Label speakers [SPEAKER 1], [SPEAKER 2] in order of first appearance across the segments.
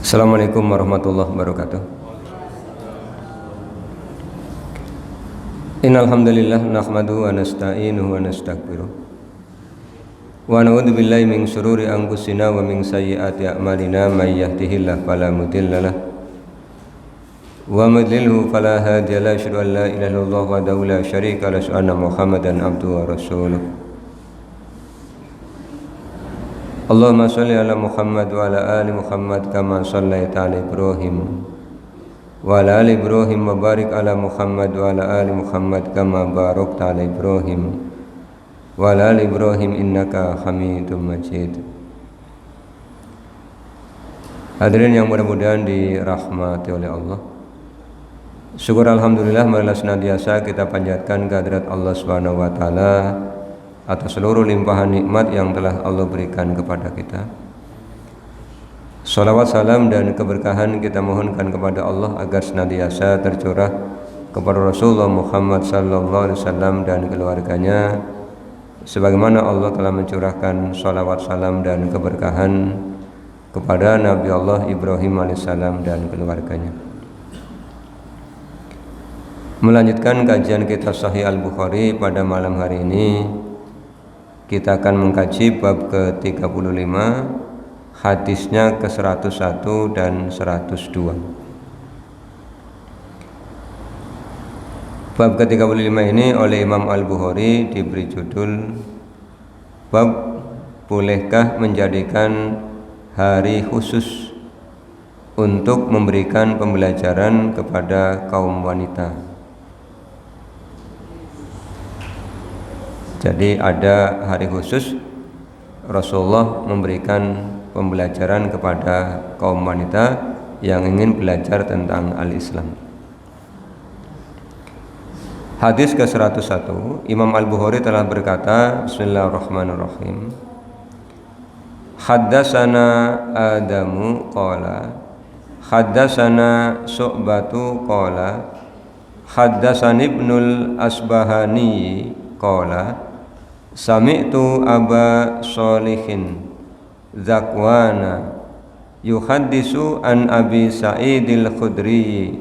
[SPEAKER 1] Assalamualaikum warahmatullahi wabarakatuh. Innal hamdalillah nahmaduhu wa nasta'inuhu wa nastaghfiruh. Wa na'udzu billahi min syururi anfusina wa min sayyiati a'malina may yahdihillahu fala mudhillalah wa may yudlilhu fala hadiyalah. Asyhadu an la ilaha illallah wahdahu la syarika lahu wa anna Muhammadan abduhu wa rasuluh. Allahumma sholli ala Muhammad wa ala ali Muhammad kama shallaita ala Ibrahim wa ala ali Ibrahim wa barik ala Muhammad wa ala ali Muhammad kama barakta ala Ibrahim wa ala ali Ibrahim innaka Hamidum Majid. Hadirin yang mudah-mudahan dirahmati oleh Allah. Syukur alhamdulillah marilah senantiasa kita panjatkan kehadirat Allah Subhanahu wa taala atas seluruh limpahan nikmat yang telah Allah berikan kepada kita. Salawat, salam dan keberkahan kita mohonkan kepada Allah agar senantiasa tercurah kepada Rasulullah Muhammad sallallahu alaihi wasallam dan keluarganya, sebagaimana Allah telah mencurahkan salawat, salam dan keberkahan kepada Nabi Allah Ibrahim alaihissalam dan keluarganya. Melanjutkan kajian kitab Sahih Al-Bukhari pada malam hari ini, kita akan mengkaji bab ke-35, hadisnya ke-101 dan 102. Bab ke-35 ini oleh Imam Al-Bukhari diberi judul bab bolehkah menjadikan hari khusus untuk memberikan pembelajaran kepada kaum wanita. Jadi ada hari khusus Rasulullah memberikan pembelajaran kepada kaum wanita yang ingin belajar tentang al-Islam. Hadis ke-101, Imam Al-Bukhari telah berkata, Bismillahirrahmanirrahim. Haddatsana Adamu qala haddatsana Syu'batu qala haddatsani Ibnul Asbahani qala sami'tu Aba Sholihin Zakwana yuhaddisu an Abi Sa'idil Khudri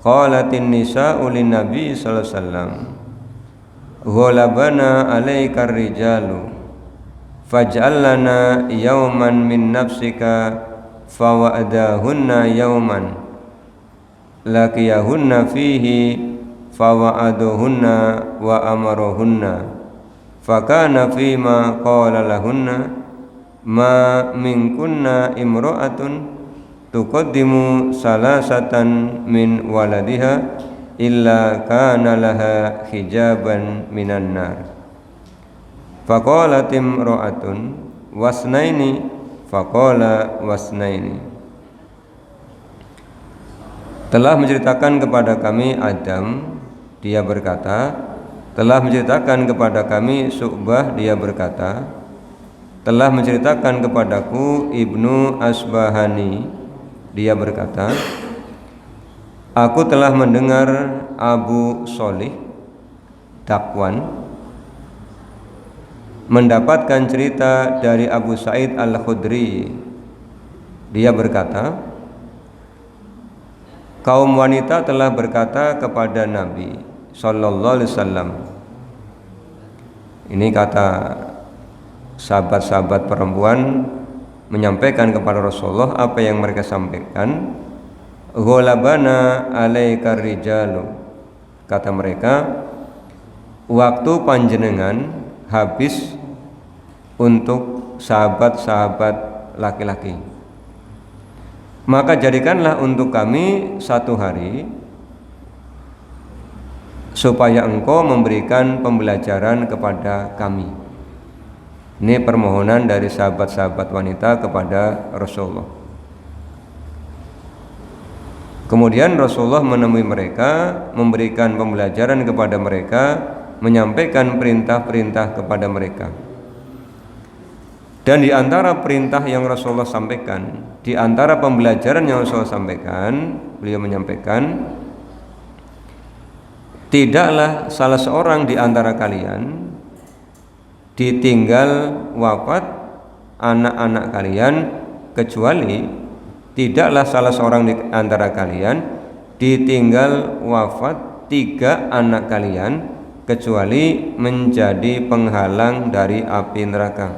[SPEAKER 1] qalatin nisa'u lin Nabi sallallahu alaihi wasallam ghalabana alaikar rijalu faj'al lana yawman min nafsika fawa'adahunna yawman laqiyahunna fihi fawa'aduhunna wa amaruhunna fakana fima qala lahunna ma minkunna imra'atun tuqaddimu salasatan min waladiha illa kana laha hijaban minan nar. Faqalat imra'atun wasnaini faqala wasnaini. Telah menceritakan kepada kami Adam, dia berkata, telah menceritakan kepada kami Syu'bah, dia berkata, telah menceritakan kepadaku Ibnu Asbahani, dia berkata, aku telah mendengar Abu Sholih Dakwan mendapatkan cerita dari Abu Sa'id Al-Khudri, dia berkata, kaum wanita telah berkata kepada Nabi sallallahu alaihi wasallam. Ini kata sahabat-sahabat perempuan menyampaikan kepada Rasulullah apa yang mereka sampaikan. Ghalabana alaikar rijalu, kata mereka, waktu panjenengan habis untuk sahabat-sahabat laki-laki, maka jadikanlah untuk kami satu hari supaya engkau memberikan pembelajaran kepada kami. Ini permohonan dari sahabat-sahabat wanita kepada Rasulullah. Kemudian Rasulullah menemui mereka, memberikan pembelajaran kepada mereka, menyampaikan perintah-perintah kepada mereka. Dan di antara perintah yang Rasulullah sampaikan, di antara pembelajaran yang Rasulullah sampaikan, beliau menyampaikan, tidaklah salah seorang di antara kalian ditinggal wafat anak-anak kalian, kecuali tidaklah salah seorang di antara kalian ditinggal wafat 3 anak kalian kecuali menjadi penghalang dari api neraka.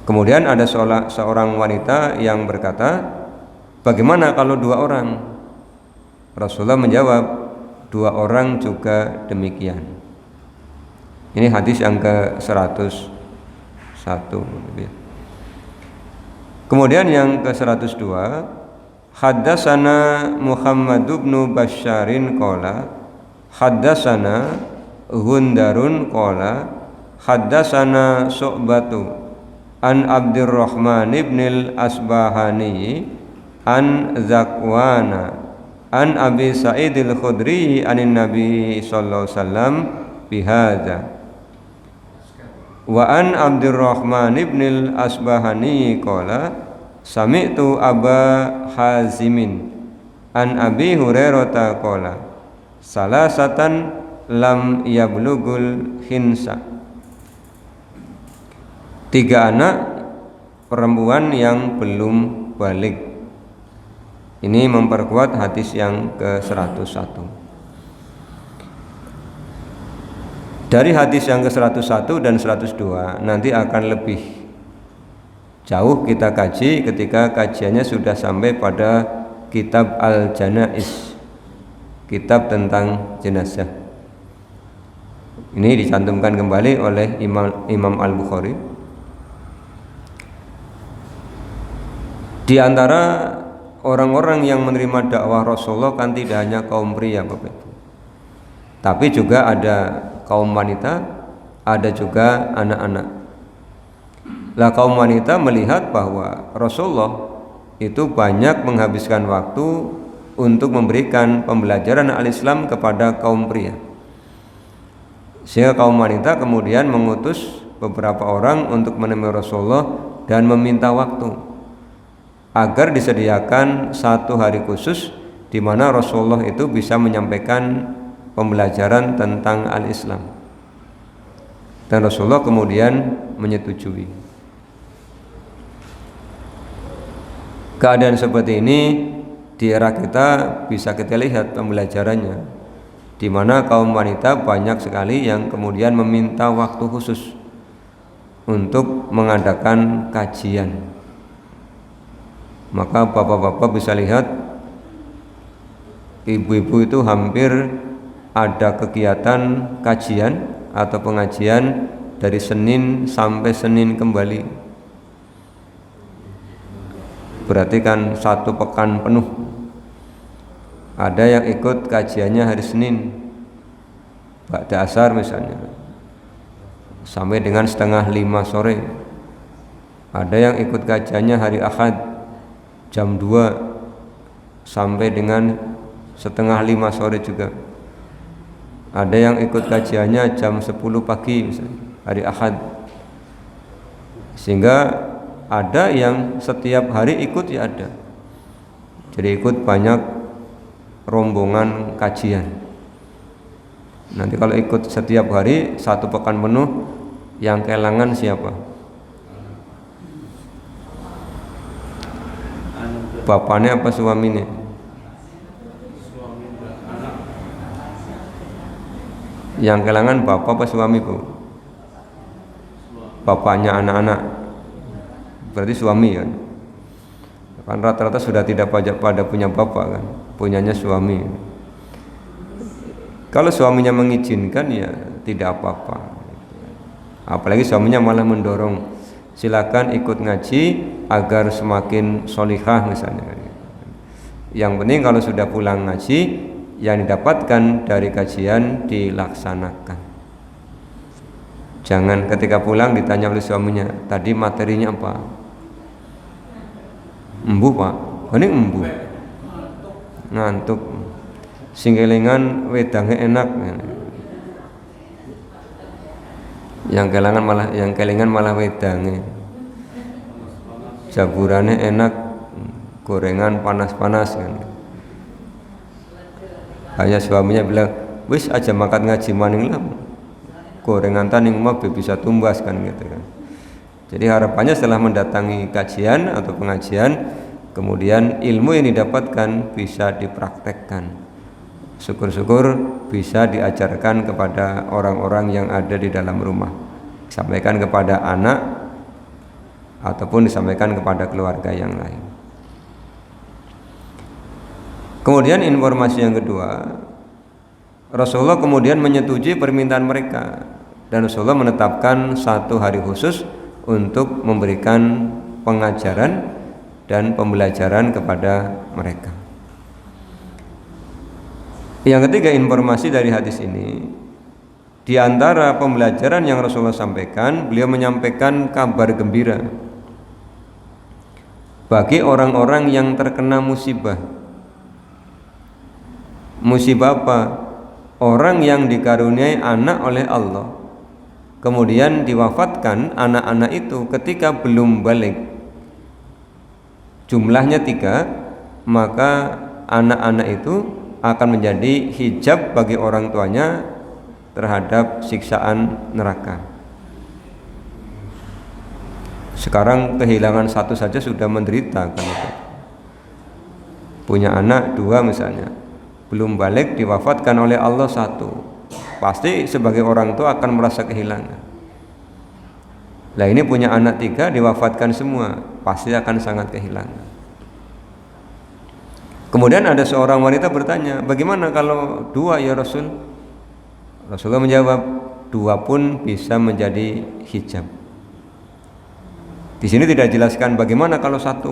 [SPEAKER 1] Kemudian ada seorang wanita yang berkata, bagaimana kalau 2 orang? Rasulullah menjawab, 2 orang juga demikian. Ini hadis yang ke-101. Kemudian yang ke-102, haddatsana Muhammad bin Basyarin qala haddatsana Gundarun qala haddatsana Syu'batu an Abdurrahman ibn al-Asbahani an Zakwana an Abi Sa'id al-Khudri anin Nabi sallallahu alaihi wasallam bihadza wa an Abdurrahman ibn al-Asbahani qala sami'tu Aba Hazimin an Abi Hurairah qala salasatan lam yablugul hinsa. 3 anak perempuan yang belum balik. Ini memperkuat hadis yang ke-101. Dari hadis yang ke-101 dan 102 nanti akan lebih jauh kita kaji ketika kajiannya sudah sampai pada kitab Al-Janaiz, kitab tentang jenazah. Ini dicantumkan kembali oleh Imam Al-Bukhari. Di antara orang-orang yang menerima dakwah Rasulullah kan tidak hanya kaum pria, Bapak Ibu, tapi juga ada kaum wanita, ada juga anak-anak. Lah kaum wanita melihat bahwa Rasulullah itu banyak menghabiskan waktu untuk memberikan pembelajaran al-Islam kepada kaum pria, sehingga kaum wanita kemudian mengutus beberapa orang untuk menemui Rasulullah dan meminta waktu agar disediakan 1 hari khusus di mana Rasulullah itu bisa menyampaikan pembelajaran tentang al-Islam. Dan Rasulullah kemudian menyetujui. Keadaan seperti ini di era kita bisa kita lihat pembelajarannya, di mana kaum wanita banyak sekali yang kemudian meminta waktu khusus untuk mengadakan kajian. Maka bapak-bapak bisa lihat ibu-ibu itu hampir ada kegiatan kajian atau pengajian dari Senin sampai Senin kembali. Berarti kan 1 pekan penuh. Ada yang ikut kajiannya hari Senin ba'da asar misalnya sampai dengan 4:30 sore. Ada yang ikut kajiannya hari Ahad jam 2 sampai dengan 4:30 sore juga. Ada yang ikut kajiannya jam 10 pagi misalnya, hari Ahad. Sehingga ada yang setiap hari ikut, ya ada. Jadi ikut banyak rombongan kajian. Nanti kalau ikut setiap hari 1 pekan penuh, yang kehilangan siapa? Bapaknya apa suaminya? Yang kehilangan bapak apa suami, Bu? Bapaknya anak-anak. Berarti suami kan? Kan rata-rata sudah tidak pada punya bapak kan, punyanya suami. Kalau suaminya mengizinkan ya tidak apa-apa. Apalagi suaminya malah mendorong, silakan ikut ngaji agar semakin solihah misalnya. Yang penting kalau sudah pulang ngaji, yang didapatkan dari kajian dilaksanakan. Jangan ketika pulang ditanya oleh suaminya, tadi materinya apa? Embu, Pak. Ini embu. Ngantuk. Singgelingan wedange enak. Yang kelingan malah wedange. Jaburannya enak, gorengan panas-panas kan. Hanya suaminya bilang, wis aja makan ngaji maning lah, gorengan taning mah bisa tumbas kan gitu kan. Jadi harapannya setelah mendatangi kajian atau pengajian, kemudian ilmu yang didapatkan bisa dipraktekkan. Syukur-syukur bisa diajarkan kepada orang-orang yang ada di dalam rumah, disampaikan kepada anak ataupun disampaikan kepada keluarga yang lain. Kemudian informasi yang kedua, Rasulullah kemudian menyetujui permintaan mereka dan Rasulullah menetapkan satu hari khusus untuk memberikan pengajaran dan pembelajaran kepada mereka. Yang ketiga, informasi dari hadis ini, di antara pembelajaran yang Rasulullah sampaikan, beliau menyampaikan kabar gembira bagi orang-orang yang terkena musibah. Musibah apa? Orang yang dikaruniai anak oleh Allah, kemudian diwafatkan anak-anak itu ketika belum balik, jumlahnya 3, maka anak-anak itu akan menjadi hijab bagi orang tuanya terhadap siksaan neraka. Sekarang kehilangan satu saja sudah menderita kan itu. Punya anak 2 misalnya, belum balik diwafatkan oleh Allah 1, pasti sebagai orang tua akan merasa kehilangan. Nah ini punya anak 3 diwafatkan semua, pasti akan sangat kehilangan. Kemudian ada seorang wanita bertanya, bagaimana kalau 2 ya Rasul? Rasulullah menjawab, 2 pun bisa menjadi hijab. Di sini tidak dijelaskan bagaimana kalau 1.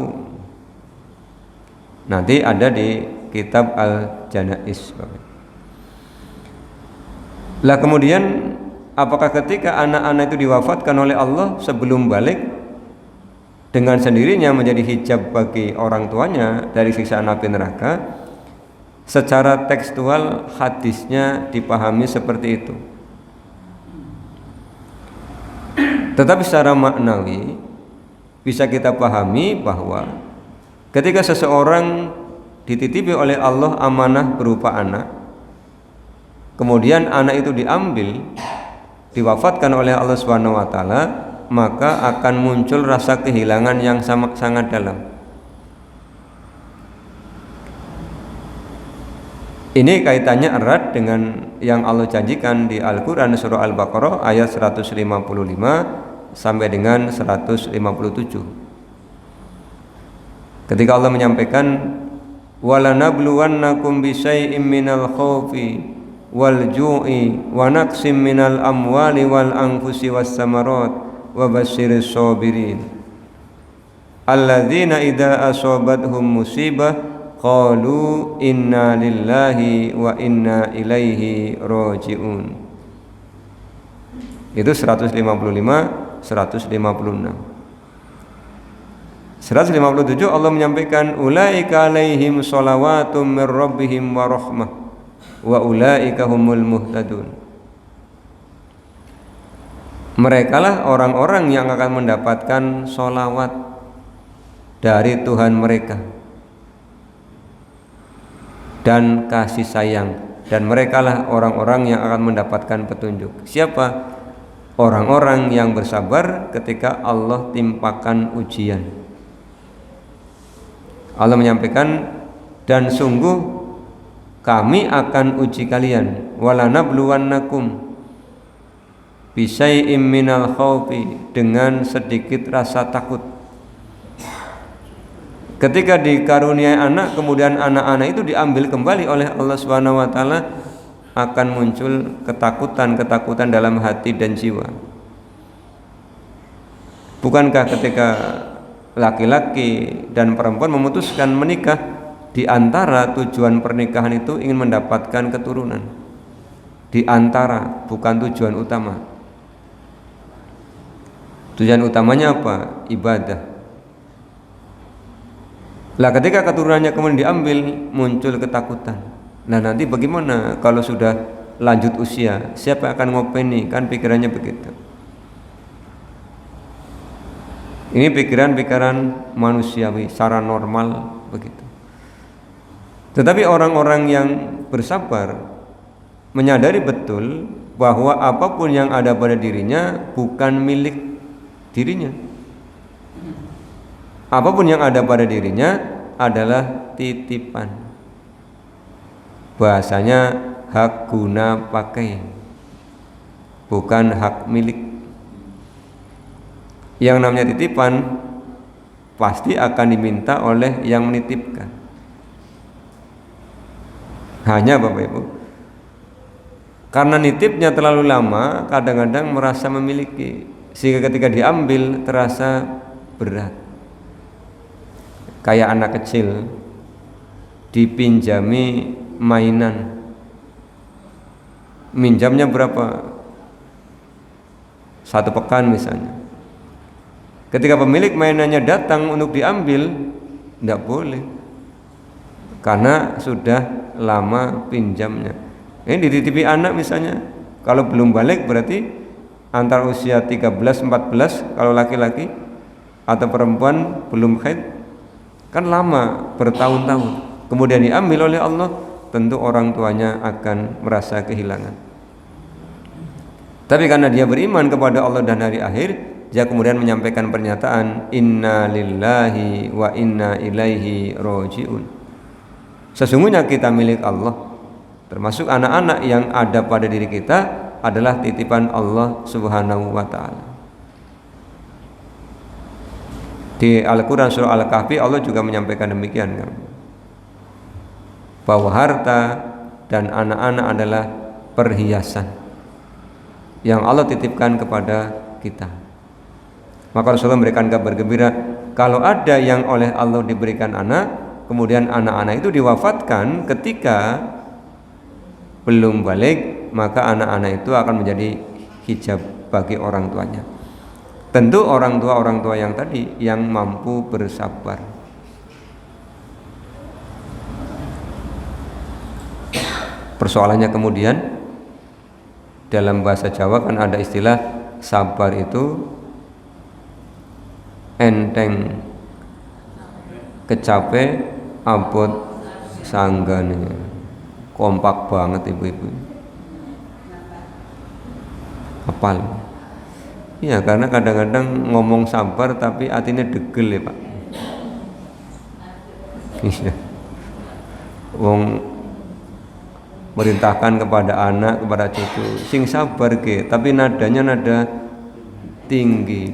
[SPEAKER 1] Nanti ada di kitab Al-Janaiz. Lah kemudian apakah ketika anak-anak itu diwafatkan oleh Allah sebelum balik, dengan sendirinya menjadi hijab bagi orang tuanya dari siksaan api neraka? Secara tekstual hadisnya dipahami seperti itu. Tetapi secara maknawi bisa kita pahami bahwa ketika seseorang dititipi oleh Allah amanah berupa anak, kemudian anak itu diambil, diwafatkan oleh Allah Subhanahu wa taala, maka akan muncul rasa kehilangan yang sangat dalam. Ini kaitannya erat dengan yang Allah janjikan di Al-Qur'an surah Al-Baqarah ayat 155 sampai dengan 157. Ketika Allah menyampaikan walanabluwannakum bisyai'im minal khawfi wal ju'i wa naqsim minal amwali wal anfusi was samarat wa basyiris sabirin alladzina idza asabathum musibah qalu inna lillahi wa inna ilaihi raji'un. Itu 155, 156. 157 Allah menyampaikan ulaika alaihim shalawatum mir rabbihim wa rahmah wa ulaika humul muhtadun. Merekalah orang-orang yang akan mendapatkan sholawat dari Tuhan mereka dan kasih sayang, dan merekalah orang-orang yang akan mendapatkan petunjuk. Siapa? Orang-orang yang bersabar ketika Allah timpakan ujian. Allah menyampaikan, dan sungguh kami akan uji kalian, walanabluwannakum bisyai'im minal khawfi, dengan sedikit rasa takut. Ketika dikaruniai anak, kemudian anak-anak itu diambil kembali oleh Allah Subhanahu wa taala, akan muncul ketakutan dalam hati dan jiwa. Bukankah ketika laki-laki dan perempuan memutuskan menikah, di antara tujuan pernikahan itu ingin mendapatkan keturunan? Di antara, bukan tujuan utama. Tujuan utamanya apa? Ibadah. Lah ketika keturunannya kemudian diambil, muncul ketakutan. Nah nanti bagaimana kalau sudah lanjut usia? Siapa yang akan ngopeni? Kan pikirannya begitu. Ini pikiran-pikiran manusiawi, secara normal begitu. Tetapi orang-orang yang bersabar menyadari betul bahwa apapun yang ada pada dirinya bukan milik dirinya. apapun yang ada pada dirinya adalah titipan. Bahasanya hak guna pakai, bukan hak milik. Yang namanya titipan pasti akan diminta oleh yang menitipkan. Hanya Bapak Ibu, karena nitipnya terlalu lama, kadang-kadang merasa memiliki, sehingga ketika diambil terasa berat. Kayak anak kecil dipinjami mainan, minjamnya berapa? 1 pekan misalnya. Ketika pemilik mainannya datang untuk diambil, tidak boleh, karena sudah lama pinjamnya. Ini dititipi anak misalnya, kalau belum balik berarti antara usia 13-14 kalau laki-laki, atau perempuan belum haid, kan lama, bertahun-tahun. Kemudian diambil oleh Allah, tentu orang tuanya akan merasa kehilangan. Tapi karena dia beriman kepada Allah dan hari akhir, dia kemudian menyampaikan pernyataan inna lillahi wa inna ilaihi roji'un. Sesungguhnya kita milik Allah, termasuk anak-anak yang ada pada diri kita adalah titipan Allah Subhanahu wa ta'ala. Di Al-Quran surah Al-Kahfi Allah juga menyampaikan demikian, bahwa harta dan anak-anak adalah perhiasan yang Allah titipkan kepada kita. Maka Rasulullah memberikan kabar gembira, kalau ada yang oleh Allah diberikan anak, kemudian anak-anak itu diwafatkan ketika belum balik, maka anak-anak itu akan menjadi hijab bagi orang tuanya. Tentu orang tua yang tadi yang mampu bersabar. Persoalannya kemudian dalam bahasa Jawa kan ada istilah sabar itu enteng kecape abot sanggane. Kompak banget ibu-ibu. Hafal. Iya, karena kadang-kadang ngomong sabar tapi hatinya degel ya Pak. Iya. Wong merintahkan kepada anak, kepada cucu, sing sabar ke, tapi nadanya nada tinggi.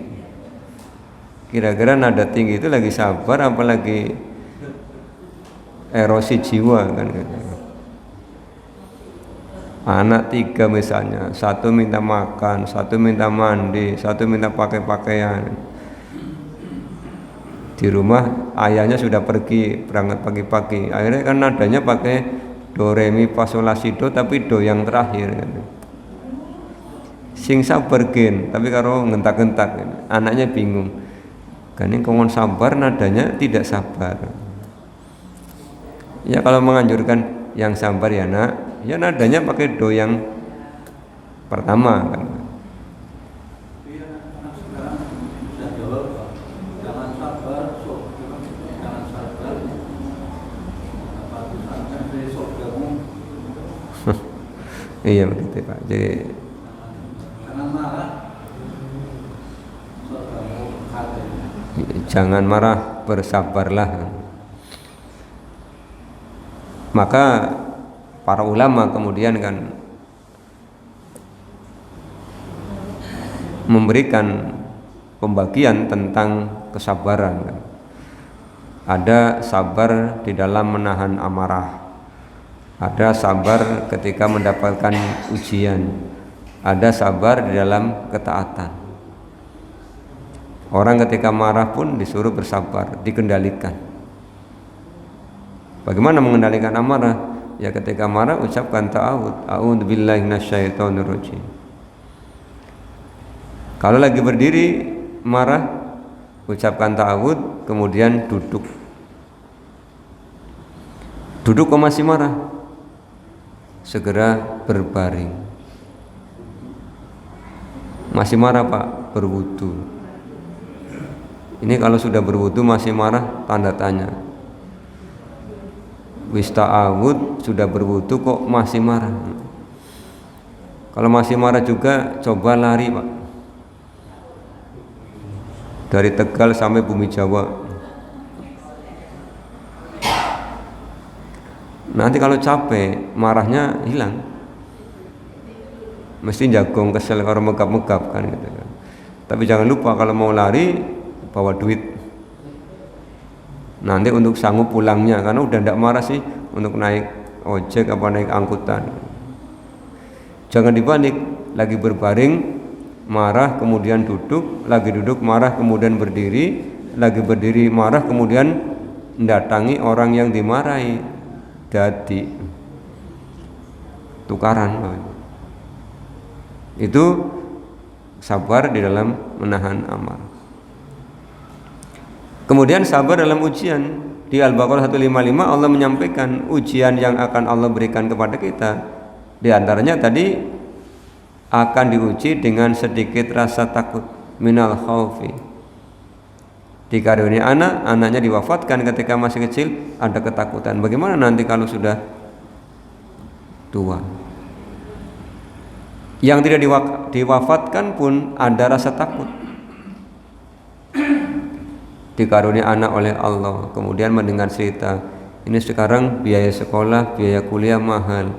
[SPEAKER 1] Kira-kira nada tinggi itu lagi sabar apalagi erosi jiwa kan gitu. Anak 3 misalnya, 1 minta makan, 1 minta mandi, 1 minta pakai pakaian. Di rumah ayahnya sudah pergi berangkat pagi-pagi, akhirnya kan nadanya pakai do re mi fa sol la si do, tapi do yang terakhir kan. Sing sabar gen, tapi kalau ngentak-ngentak kan. Anaknya bingung. Kan ini kongon sabar nadanya tidak sabar. Ya kalau menganjurkan yang sabar ya nak, ya nadanya pakai do yang pertama kan. Iya begitu Pak. Jadi jangan marah, bersabarlah. Maka para ulama kemudian kan memberikan pembagian tentang kesabaran kan. Ada sabar di dalam menahan amarah, ada sabar ketika mendapatkan ujian, ada sabar di dalam ketaatan. Orang ketika marah pun disuruh bersabar, dikendalikan. Bagaimana mengendalikan amarah? Ya ketika marah ucapkan ta'awud, a'udzubillahi minasyaitonirrajim. Kalau lagi berdiri marah, ucapkan ta'awud, kemudian duduk. Duduk kok masih marah, segera berbaring. Masih marah Pak, berwudu. Ini kalau sudah berwudu masih marah, tanda tanya. Wis ta'awud, sudah berwudu kok masih marah. Kalau masih marah juga coba lari Pak. Dari Tegal sampai Bumi Jawa Nanti kalau capek, marahnya hilang. Mesti jagung kesel kalau megap-megap kan gitu kan. Tapi jangan lupa kalau mau lari bawa duit. Nanti untuk sanggup pulangnya, karena udah tidak marah sih untuk naik ojek apa naik angkutan. Jangan dipanik, lagi berbaring marah kemudian duduk, lagi duduk marah kemudian berdiri, lagi berdiri marah kemudian mendatangi orang yang dimarahi. Jadi tukaran. Itu sabar di dalam menahan amarah. Kemudian sabar dalam ujian. Di Al-Baqarah 155 Allah menyampaikan ujian yang akan Allah berikan kepada kita. Di antaranya tadi akan diuji dengan sedikit rasa takut, minal khaufi. Dikaruniai anak, anaknya diwafatkan ketika masih kecil, ada ketakutan. Bagaimana nanti kalau sudah tua? Yang tidak diwafatkan pun ada rasa takut. Dikaruniai anak oleh Allah, kemudian mendengar cerita, ini sekarang biaya sekolah, biaya kuliah mahal.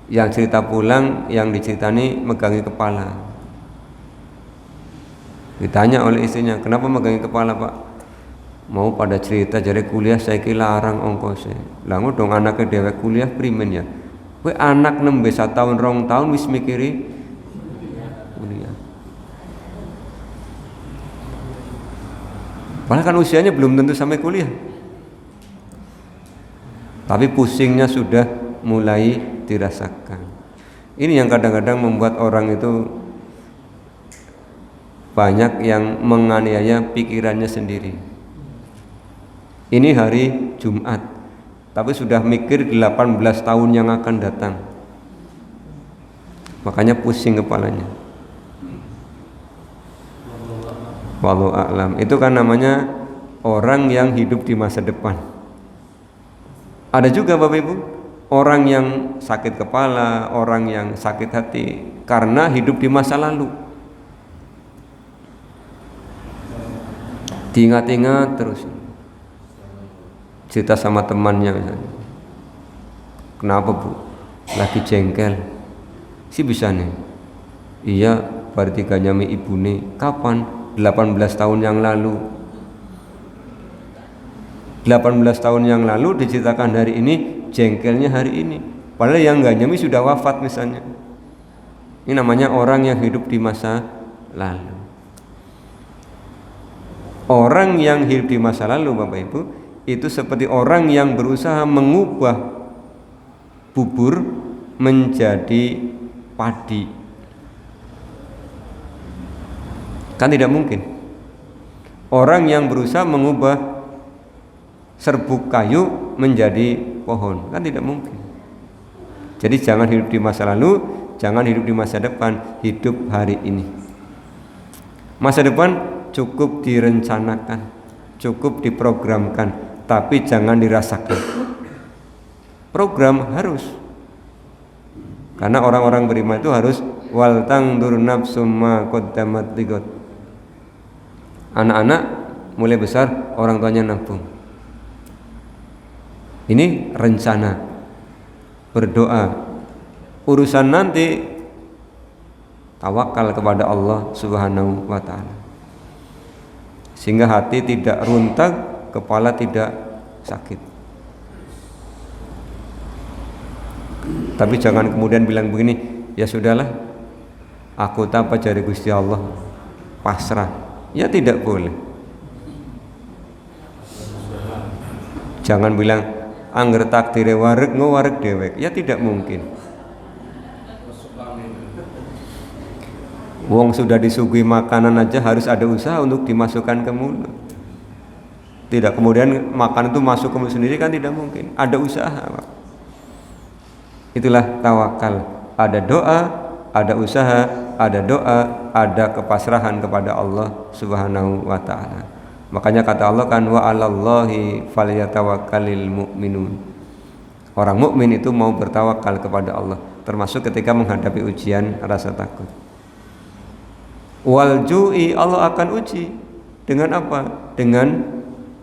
[SPEAKER 1] Yang cerita pulang, yang diceritani megangi kepala. Ditanya oleh istrinya, kenapa megangi kepala pak? Mau pada cerita jadi kuliah saya larang ongkosnya. Lalu dong anaknya dewek kuliah primen ya. We anak nembe 1 tahun 2 tahun wis mikiri kuliah. Padahal kan usianya belum tentu sampai kuliah. Tapi pusingnya sudah mulai dirasakan. Ini yang kadang-kadang membuat orang itu banyak yang menganiaya pikirannya sendiri. Ini hari Jumat, tapi sudah mikir 18 tahun yang akan datang. Makanya pusing kepalanya. Wallahu a'lam. Itu kan namanya orang yang hidup di masa depan. Ada juga Bapak Ibu, orang yang sakit kepala, orang yang sakit hati karena hidup di masa lalu. Diingat-ingat terus. Cerita sama temannya misalnya. Kenapa bu? Lagi jengkel. Si bisa nih. Iya, baru 3 nyami ibu nih. Kapan? 18 tahun yang lalu. 18 tahun yang lalu diceritakan hari ini, jengkelnya hari ini. Padahal yang gak nyami sudah wafat misalnya. Ini namanya orang yang hidup di masa lalu. Orang yang hidup di masa lalu Bapak Ibu, itu seperti orang yang berusaha mengubah bubur menjadi padi. Kan tidak mungkin. Orang yang berusaha mengubah serbuk kayu menjadi pohon, kan tidak mungkin. Jadi jangan hidup di masa lalu, jangan hidup di masa depan, hidup hari ini. Masa depan cukup direncanakan, cukup diprogramkan, tapi jangan dirasakan. Program harus, karena orang-orang beriman itu harus wal tangdur nafsum ma qaddamat lighad. Anak-anak mulai besar orang tuanya nabung. Ini rencana, berdoa. Urusan nanti tawakal kepada Allah Subhanahu wa taala. Sehingga hati tidak runtak, kepala tidak sakit. Tapi jangan kemudian bilang begini, ya sudahlah, aku tanpa jari Gusti Allah, pasrah. Ya tidak boleh. Jangan bilang angger takdire wareg ngowareg dewek. Ya tidak mungkin. Wong sudah disuguhi makanan aja harus ada usaha untuk dimasukkan ke mulut. Tidak kemudian makan itu masuk ke mulut sendiri, kan tidak mungkin. Ada usaha, Pak. Itulah tawakal. Ada doa, ada usaha, ada doa, ada kepasrahan kepada Allah Subhanahu wa taala. Makanya kata Allah kan wa 'alallahi falyatawakkalul mu'minun. Orang mukmin itu mau bertawakal kepada Allah, termasuk ketika menghadapi ujian rasa takut. Wal ju'i, Allah akan uji dengan apa? Dengan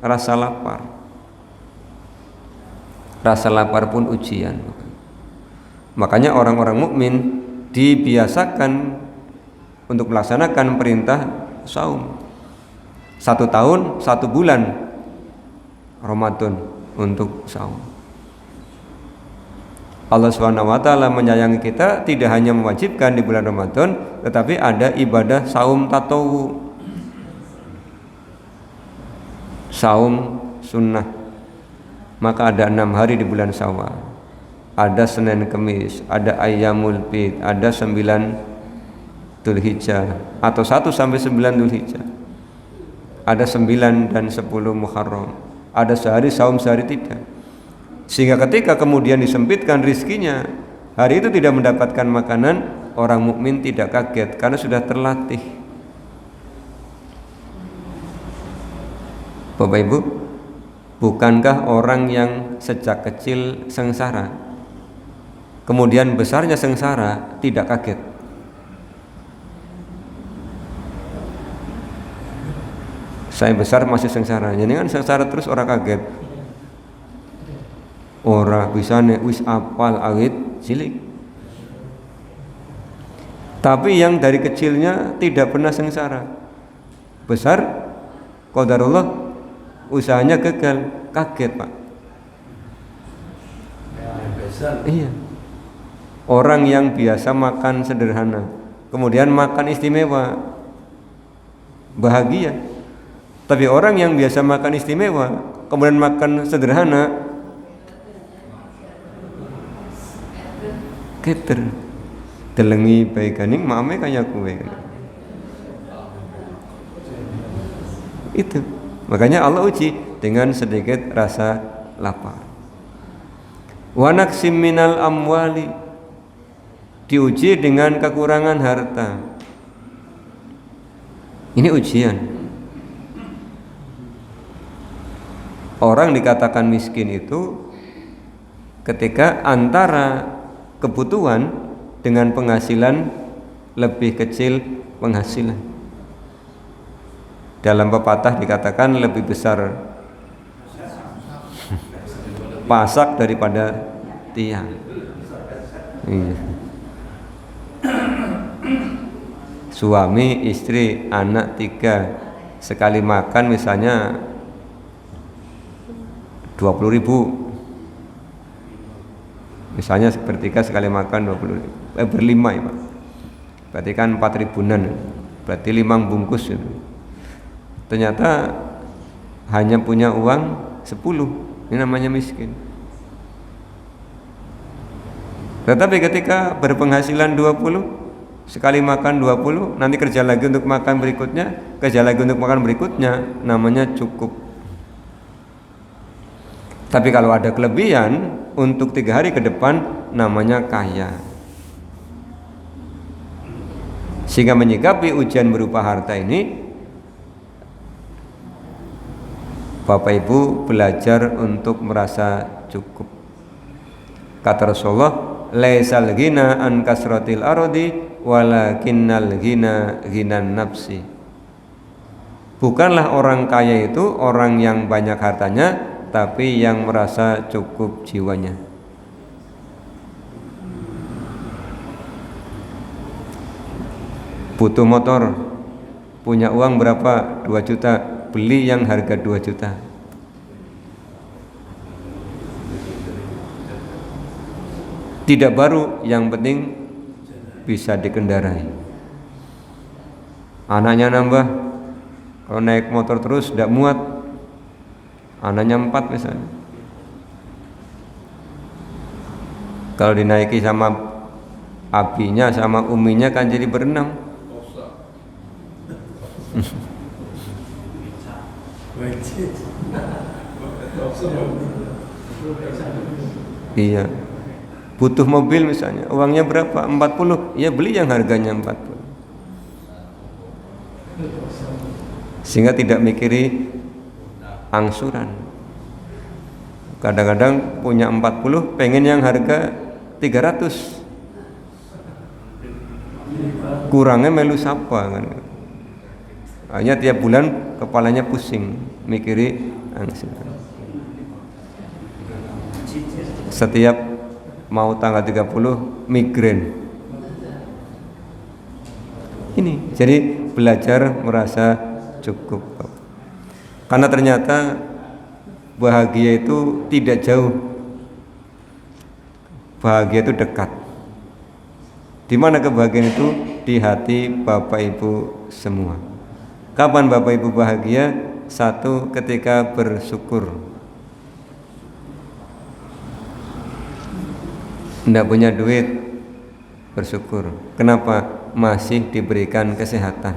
[SPEAKER 1] rasa lapar. Rasa lapar pun ujian. Makanya orang-orang mukmin dibiasakan untuk melaksanakan perintah saum. 1 tahun 1 bulan Ramadan untuk saum. Allah SWT menyayangi kita, tidak hanya mewajibkan di bulan Ramadan, tetapi ada ibadah saum tatawu, saum sunnah. Maka ada 6 hari di bulan Syawal, ada Senin Kemis, ada Ayyamul Bid, ada 9 Dzulhijjah atau 1 sampai 9 Dzulhijjah, ada 9 dan 10 Muharram, ada sehari saum sehari tidak. Sehingga ketika kemudian disempitkan rizkinya, hari itu tidak mendapatkan makanan, orang mukmin tidak kaget karena sudah terlatih. Bapak Ibu, bukankah orang yang sejak kecil sengsara, kemudian besarnya sengsara, tidak kaget? Saya besar masih sengsara, jadi kan sengsara terus orang kaget. Ora bisane wis apal awit cilik. Tapi yang dari kecilnya tidak pernah sengsara, besar qadarullah usahanya gagal, kaget Pak. Iya. Orang yang biasa makan sederhana, kemudian makan istimewa, bahagia. Tapi orang yang biasa makan istimewa, kemudian makan sederhana, keter delengi baik kaning mame kayak kue. Itu makanya Allah uji dengan sedikit rasa lapar. Wa naqsim minal amwali, diuji dengan kekurangan harta. Ini ujian. Orang dikatakan miskin itu ketika antara kebutuhan dengan penghasilan lebih kecil penghasilan. Dalam pepatah dikatakan lebih besar pasak daripada tiang. Iya. Suami, istri, anak 3 sekali makan misalnya 20.000. Misalnya sepertiga sekali makan 20.000, berlima ya Pak. Berarti kan 4.000-an, berarti 5 bungkus itu. Ternyata hanya punya uang 10, ini namanya miskin. Tetapi ketika berpenghasilan 20, sekali makan 20, nanti kerja lagi untuk makan berikutnya, kerja lagi untuk makan berikutnya, namanya cukup. Tapi kalau ada kelebihan untuk 3 hari ke depan, namanya kaya. Sehingga menyikapi ujian berupa harta ini, Bapak Ibu belajar untuk merasa cukup. Kata Rasulullah, laisal ghina an kasratil ardi walakinnal ghina ghinan nafsi. Bukanlah orang kaya itu orang yang banyak hartanya, tapi yang merasa cukup jiwanya. Butuh motor, punya uang berapa? 2 juta, beli yang harga 2 juta. Tidak baru, yang penting bisa dikendarai. Anaknya nambah, kalau naik motor terus tidak muat, anaknya 4 misalnya. Kalau dinaiki sama abinya sama uminya kan jadi berenam. Iya. Butuh mobil misalnya, uangnya berapa? 40. Ya beli yang harganya 40. Sehingga tidak mikiri angsuran. Kadang-kadang punya 40, pengen yang harga 300. Kurangnya melu sapa kan. Hanya tiap bulan kepalanya pusing mikiri angsuran. setiap mau tanggal 30 migrain. Ini jadi belajar merasa cukup, karena ternyata bahagia itu tidak jauh, bahagia itu dekat. Di mana kebahagiaan itu? Di hati Bapak Ibu semua. Kapan Bapak Ibu bahagia? Satu, ketika bersyukur. Tidak punya duit, bersyukur. Kenapa? Masih diberikan kesehatan.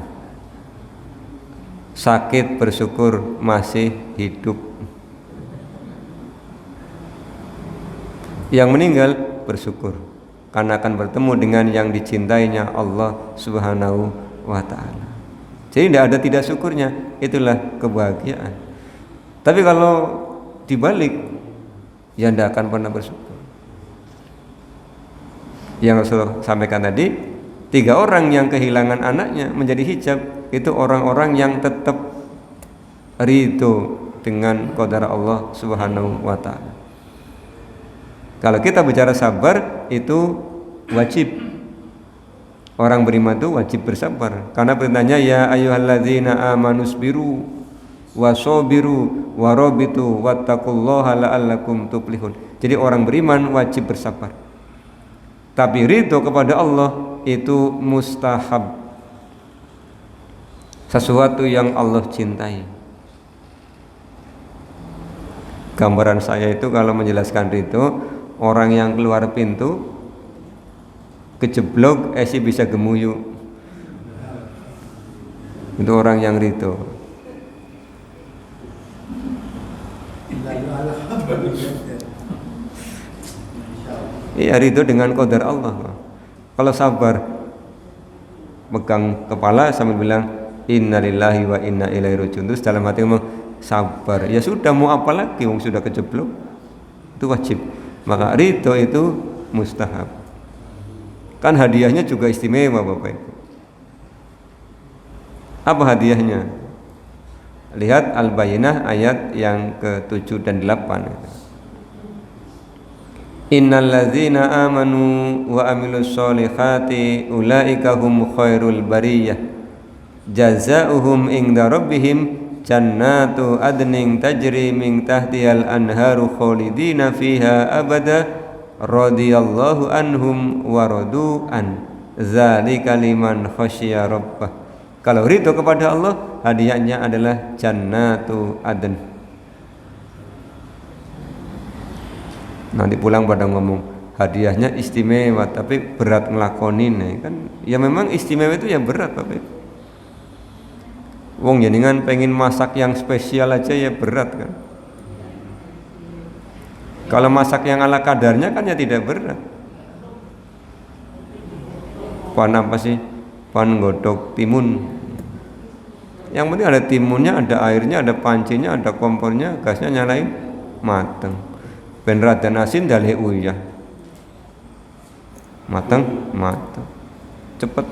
[SPEAKER 1] Sakit, bersyukur masih hidup. Yang meninggal, bersyukur karena akan bertemu dengan yang dicintainya Allah Subhanahu wa ta'ala. Jadi tidak ada tidak syukurnya, itulah kebahagiaan. Tapi kalau dibalik, ya tidak akan pernah bersyukur. Yang Rasulullah sampaikan tadi, 3 orang yang kehilangan anaknya menjadi hijab, itu orang-orang yang tetap ridho dengan qadar Allah Subhanahu wa ta'ala. Kalau kita bicara sabar, itu wajib. Orang beriman itu wajib bersabar, karena perintahnya ya ayyuhalladzina amanusbiru wasobiru warobitu wattaqullaha la'allakum tuflihun. Jadi orang beriman wajib bersabar. Tapi ridho kepada Allah itu mustahab, sesuatu yang Allah cintai. Gambaran saya itu kalau menjelaskan ridho, orang yang keluar pintu kejeblok bisa gemuyu, itu orang yang ridho. Iya, ridho dengan qadar Allah. Kalau sabar, pegang kepala sambil bilang innalillahi wa inna ilaihi rajiun, terus dalam hati ngomong sabar, ya sudah, mau apa lagi, wong sudah kejeblok. Itu wajib. Maka ridho itu mustahab. Kan hadiahnya juga istimewa Bapak Ibu. Apa hadiahnya? Lihat Al-Bayyinah ayat yang ke-7 dan 8. Innalladzina amanu wa amilus solihati ulaika hum khairul bariyah jazaohum inda rabbihim jannatu adnin tajri min tahtihal anharu khalidina fiha abada radhiyallahu anhum wa radu an dzalika liman khasyiya rabbah. Kalau ridho kepada Allah, hadiahnya adalah jannatu adn. Nanti pulang pada ngomong hadiahnya istimewa, tapi berat ngelakonin kan. Ya memang istimewa itu ya berat Bapak. Wong jenengan pengen masak yang spesial aja ya berat kan. Kalau masak yang ala kadarnya kan ya tidak berat. Pan apa sih? Pan godok timun. Yang penting ada timunnya, ada airnya, ada pancinya, ada kompornya, gasnya nyalain, mateng. Ben rada asin dalih uyah. Mateng, cepet.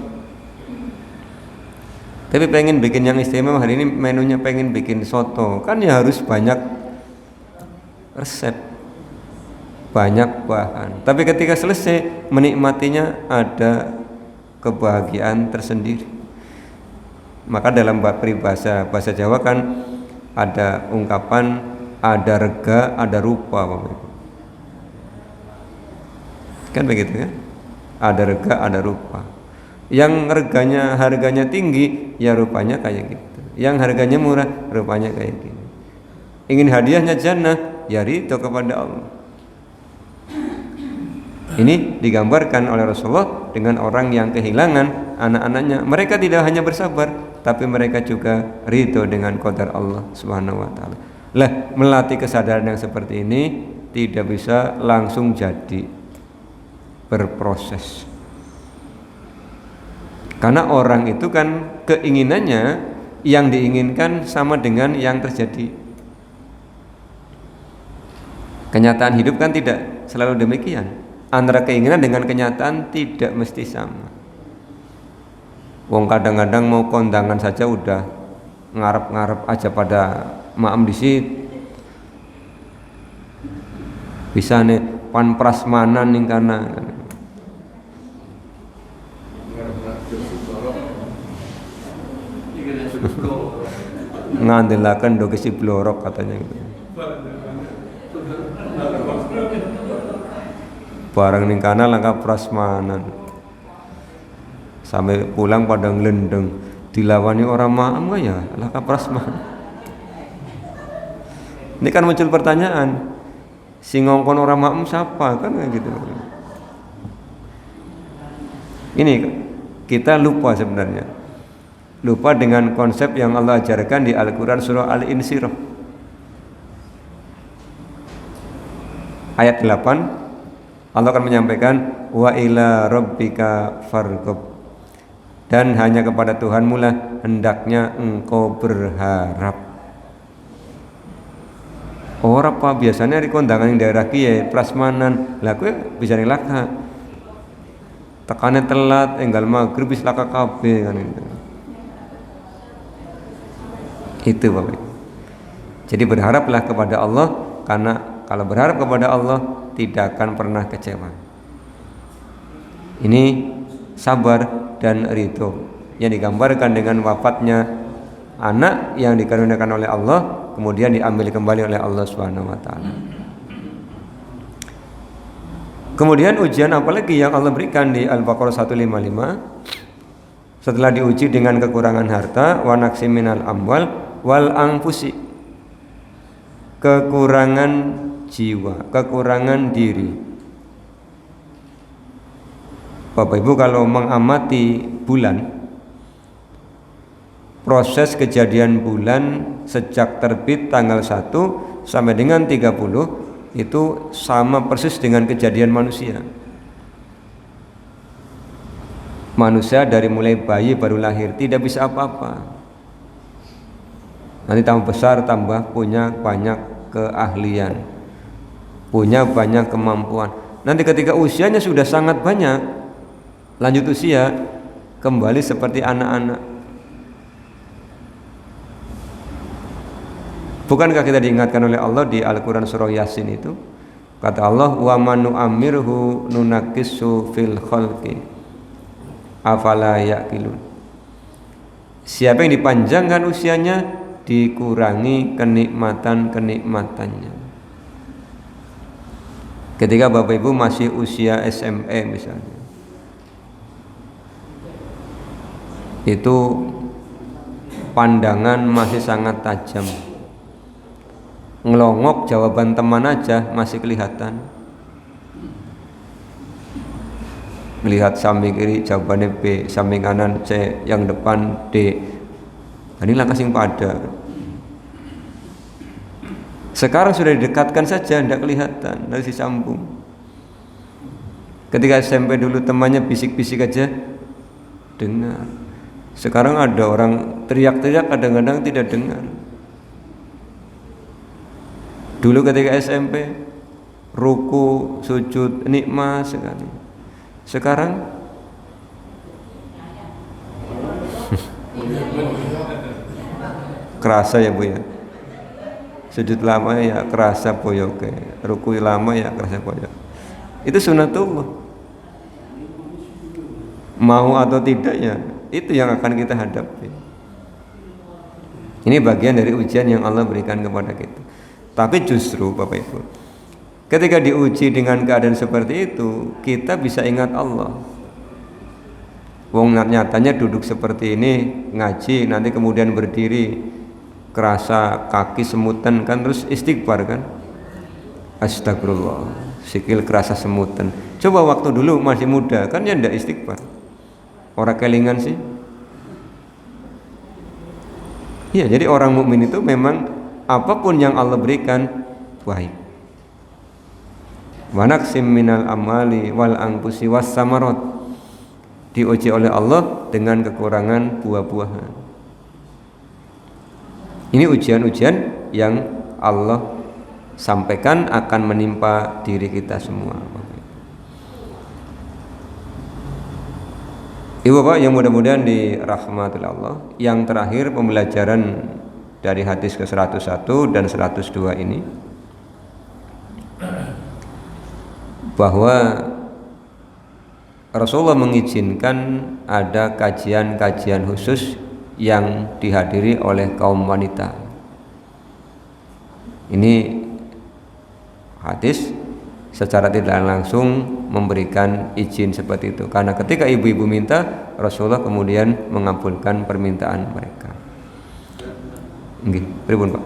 [SPEAKER 1] Tapi pengen bikin yang istimewa, hari ini menunya pengen bikin soto, kan ya harus banyak resep, banyak bahan. Tapi ketika selesai menikmatinya ada kebahagiaan tersendiri. Maka dalam peribahasa bahasa Jawa kan ada ungkapan ada rega, ada rupa, kan begitu ya? Ada rega, ada rupa. Yang harganya tinggi, ya rupanya kayak gitu. Yang harganya murah, rupanya kayak gini. Ingin hadiahnya jannah, ya ridho kepada Allah. Ini digambarkan oleh Rasulullah dengan orang yang kehilangan anak-anaknya. Mereka tidak hanya bersabar, tapi mereka juga ridho dengan qadar Allah Subhanahu wa ta'ala. Lah, melatih kesadaran yang seperti ini tidak bisa langsung jadi, berproses. Karena orang itu kan keinginannya yang diinginkan sama dengan yang terjadi. Kenyataan hidup kan tidak selalu demikian. Antara keinginan dengan kenyataan tidak mesti sama. Wong kadang-kadang mau kondangan saja udah ngarep-ngarep aja pada maem disit. Bisa nih pan prasmanan ning kana. Ngandelaken do kesi blorok katanya gitu. Barang ning kana langkah prasmanan. Sampai pulang pada ngelendeng, dilawani orang maam enggak ya? Langkah prasmanan. Ini kan muncul pertanyaan, si ngongkon orang maam siapa kan kayak gitu. Ini kita lupa sebenarnya, lupa dengan konsep yang Allah ajarkan di Al-Quran surah Al-Insyirah ayat 8. Allah akan menyampaikan wa ila rabbika farghab, dan hanya kepada Tuhanmu lah hendaknya engkau berharap. Ora apa biasanya di kondangan yang daerah kiye prasmanan lah kowe bisa nilaka tekane telat enggal maghrib wis laka kabeh kan itu Bapak. Jadi berharaplah kepada Allah, karena kalau berharap kepada Allah tidak akan pernah kecewa. Ini sabar dan ridho yang digambarkan dengan wafatnya anak yang dikaruniakan oleh Allah, kemudian diambil kembali oleh Allah Subhanahu wa taala. Kemudian ujian apa lagi yang Allah berikan di Al-Baqarah 155? Setelah diuji dengan kekurangan harta, wa naqsim minal amwal wal anfusi, kekurangan jiwa, kekurangan diri. Bapak Ibu kalau mengamati bulan, proses kejadian bulan sejak terbit tanggal 1 sampai dengan 30 itu sama persis dengan kejadian manusia. Manusia dari mulai bayi baru lahir tidak bisa apa-apa. Nanti tambah besar tambah punya banyak keahlian, punya banyak kemampuan. Nanti ketika usianya sudah sangat banyak, lanjut usia kembali seperti anak-anak. Bukankah kita diingatkan oleh Allah di Al-Quran surah Yasin itu? Kata Allah, wa man nu'ammirhu nunakkisu fil khalqi afala yaqilun. Siapa yang dipanjangkan usianya dikurangi kenikmatan-kenikmatannya. Ketika Bapak Ibu masih usia SMA misalnya, itu pandangan masih sangat tajam, ngelongok jawaban teman aja masih kelihatan. Melihat samping kiri jawabannya B, samping kanan C, yang depan D. Inilah kasing pada. Sekarang sudah didekatkan saja, tidak kelihatan, dari disambung. Ketika SMP dulu temannya bisik-bisik aja dengar. Sekarang ada orang teriak-teriak kadang-kadang tidak dengar. Dulu ketika SMP ruku, sujud, nikmat sekali. Sekarang kerasa ya Bu ya. Sujud lama ya kerasa boyok, ruku lama ya kerasa boyok. Itu sunatullah. Mau atau tidaknya, itu yang akan kita hadapi. Ini bagian dari ujian yang Allah berikan kepada kita. Tapi justru Bapak Ibu, ketika diuji dengan keadaan seperti itu, kita bisa ingat Allah. Wong nyatanya duduk seperti ini ngaji, nanti kemudian berdiri kerasa kaki semutan kan, terus istighfar kan, astagfirullah, sikil kerasa semutan. Coba waktu dulu masih muda kan ya ndak istighfar, orang kelingan sih. Iya, jadi orang mukmin itu memang apapun yang Allah berikan baik. Wa naqsim minal amali wal anfusi was samarat, diuji oleh Allah dengan kekurangan buah-buahan. Ini ujian-ujian yang Allah sampaikan akan menimpa diri kita semua. Ibu Bapak yang mudah-mudahan dirahmati Allah, yang terakhir pembelajaran dari hadis ke-101 dan 102 ini, bahwa Rasulullah mengizinkan ada kajian-kajian khusus yang dihadiri oleh kaum wanita. Ini hadis secara tidak langsung memberikan izin seperti itu, karena ketika ibu-ibu minta, Rasulullah kemudian mengabulkan permintaan mereka. Nggih, pripun Pak?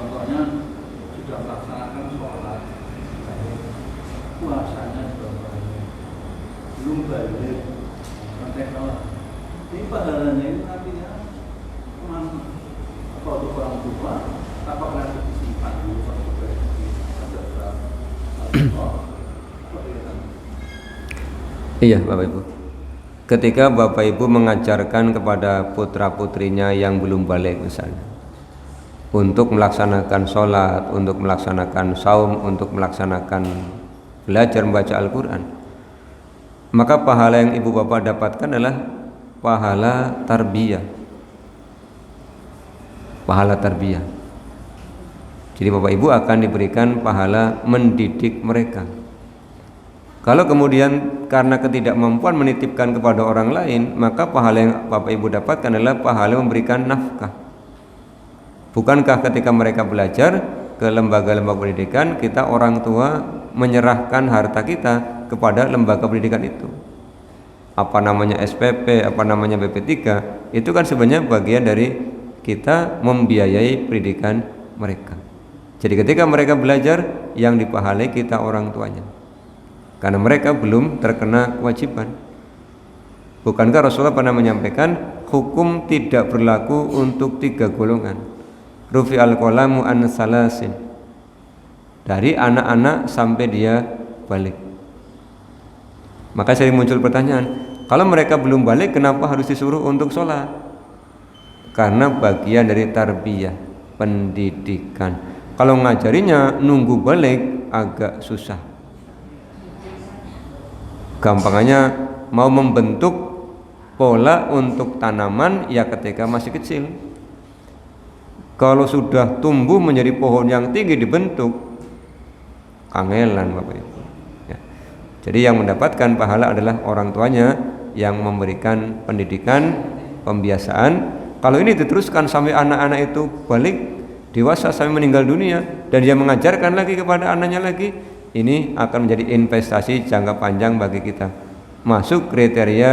[SPEAKER 2] Contohnya sudah melaksanakan sholat, puasanya sudah balik, belum balik, ini pahalanya itu nantinya kemana? Apa untuk orang tua? Apakah nanti disimpan dulu satu kredit?
[SPEAKER 1] Iya Bapak Ibu, ketika Bapak Ibu mengajarkan kepada putra-putrinya yang belum balik misalnya untuk melaksanakan sholat, untuk melaksanakan saum, untuk melaksanakan belajar membaca Al-Quran, maka pahala yang ibu bapak dapatkan adalah pahala tarbiyah. Pahala tarbiyah. Jadi bapak ibu akan diberikan pahala mendidik mereka. Kalau kemudian karena ketidakmampuan menitipkan kepada orang lain, maka pahala yang bapak ibu dapatkan adalah pahala memberikan nafkah. Bukankah ketika mereka belajar ke lembaga-lembaga pendidikan, kita orang tua menyerahkan harta kita kepada lembaga pendidikan itu? Apa namanya SPP, apa namanya BP3, itu kan sebenarnya bagian dari kita membiayai pendidikan mereka. Jadi ketika mereka belajar, yang dipahalai kita orang tuanya, karena mereka belum terkena kewajiban. Bukankah Rasulullah pernah menyampaikan hukum tidak berlaku untuk 3 golongan? Rufi al-qalamu an salasin, dari anak-anak sampai dia balik. Maka sering muncul pertanyaan, kalau mereka belum balik kenapa harus disuruh untuk sholat? Karena bagian dari tarbiyah, pendidikan. Kalau ngajarinya nunggu balik agak susah. Gampangannya mau membentuk pola untuk tanaman ya ketika masih kecil. Kalau sudah tumbuh menjadi pohon yang tinggi dibentuk, kangelan Bapak Ibu. Ya. Jadi yang mendapatkan pahala adalah orang tuanya yang memberikan pendidikan, pembiasaan. Kalau ini diteruskan sampai anak-anak itu balik dewasa sampai meninggal dunia, dan dia mengajarkan lagi kepada anaknya lagi, ini akan menjadi investasi jangka panjang bagi kita. Masuk kriteria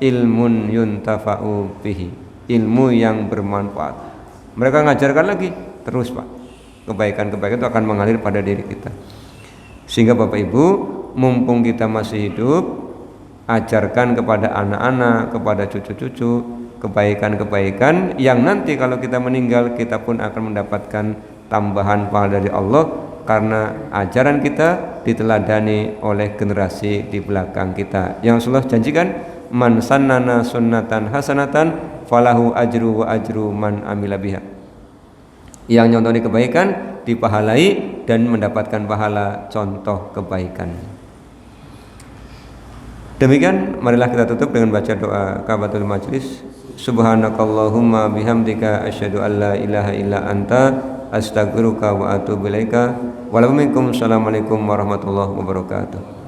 [SPEAKER 1] ilmun yuntafa'u bihi, ilmu yang bermanfaat. Mereka mengajarkan lagi terus Pak, kebaikan-kebaikan itu akan mengalir pada diri kita. Sehingga Bapak Ibu, mumpung kita masih hidup, ajarkan kepada anak-anak, kepada cucu-cucu kebaikan-kebaikan yang nanti kalau kita meninggal kita pun akan mendapatkan tambahan pahala dari Allah, karena ajaran kita diteladani oleh generasi di belakang kita. Yang Rasulullah janjikan, man sannana sunnatan hasanatan falahu ajru wa ajru man amila biha. Yang nyontoni kebaikan dipahalai dan mendapatkan pahala contoh kebaikan. Demikian, marilah kita tutup dengan baca doa kafatul majlis. Subhanakallahumma bihamdika asyhadu an la ilaha illa anta astaghfiruka wa atubu ilaika. Assalamualaikum warahmatullahi wabarakatuh.